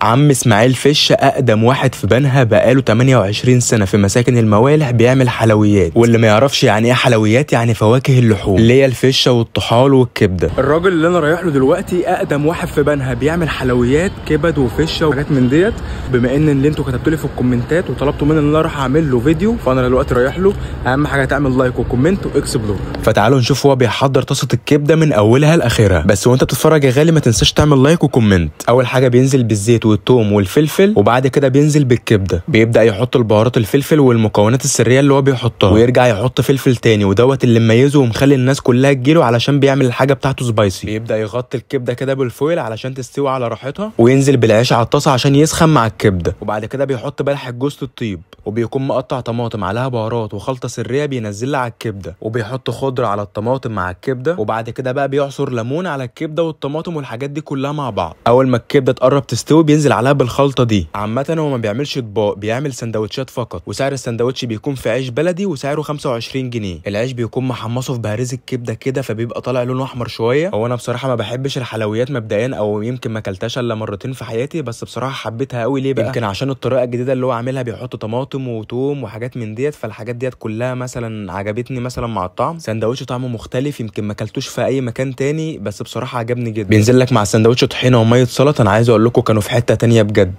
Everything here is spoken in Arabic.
عم اسماعيل فشه اقدم واحد في بنها، بقاله 28 سنه في مساكن الموالح بيعمل حلويات. واللي ما يعرفش يعني ايه حلويات، يعني فواكه اللحوم اللي هي الفشه والطحال والكبده. الراجل اللي انا رايح له دلوقتي اقدم واحد في بنها بيعمل حلويات كبد وفشه وحاجات من ديت. بما ان اللي انتوا كتبتوا لي في الكومنتات وطلبتوا مني ان انا اروح اعمل له فيديو، فانا دلوقتي رايح له. اهم حاجه تعمل لايك وكومنت واكسبلور. فتعالوا نشوف هو بيحضر طاسه الكبده من اولها لاخرها. بس وانت بتتفرج يا غالي ما تنساش تعمل لايك وكومنت. اول حاجه بينزل بالزيت والثوم والفلفل، وبعد كده بينزل بالكبده. بيبدا يحط البهارات الفلفل والمكونات السريه اللي هو بيحطها، ويرجع يحط فلفل تاني، ودوت اللي مميزه ومخلي الناس كلها تجيله علشان بيعمل الحاجه بتاعته سبايسي. بيبدا يغطي الكبده كده بالفويل علشان تستوي على راحتها، وينزل بالعيش على الطاسه عشان يسخن مع الكبده. وبعد كده بيحط بلح جوز الطيب، وبيكون مقطع طماطم عليها بهارات وخلطه سريه بينزلها على الكبده، وبيحط خضره على الطماطم مع الكبده. وبعد كده بقى بيعصر ليمون على الكبده والطماطم والحاجات دي كلها مع بعض. اول ما الكبده تقرب تستوي بينزل عليها بالخلطه دي. عامه هو ما بيعملش اطباق، بيعمل سندوتشات فقط. وسعر السندوتش بيكون في عيش بلدي وسعره 25 جنيه. العيش بيكون محمصه في بهاريز الكبده كده، فبيبقى طالع لونه احمر شويه. هو انا بصراحه ما بحبش الحلويات مبدئيا، او يمكن ما اكلتهاش الا مرتين في حياتي، بس بصراحه حبيتها قوي. ليه بقى؟ يمكن عشان الطريقه الجديده اللي هو عاملها، بيحط طماطم وتوم وحاجات من ديت. فالحاجات ديت كلها مثلا عجبتني مثلا مع الطعم. سندوتش طعمه مختلف، يمكن ما اكلتوش في اي مكان تاني، بس بصراحه عجبني جدا. بينزل لك مع السندوتش طحينه وميه سلطه. انا عايز اقول لكم كانوا في حته تانيه بجد.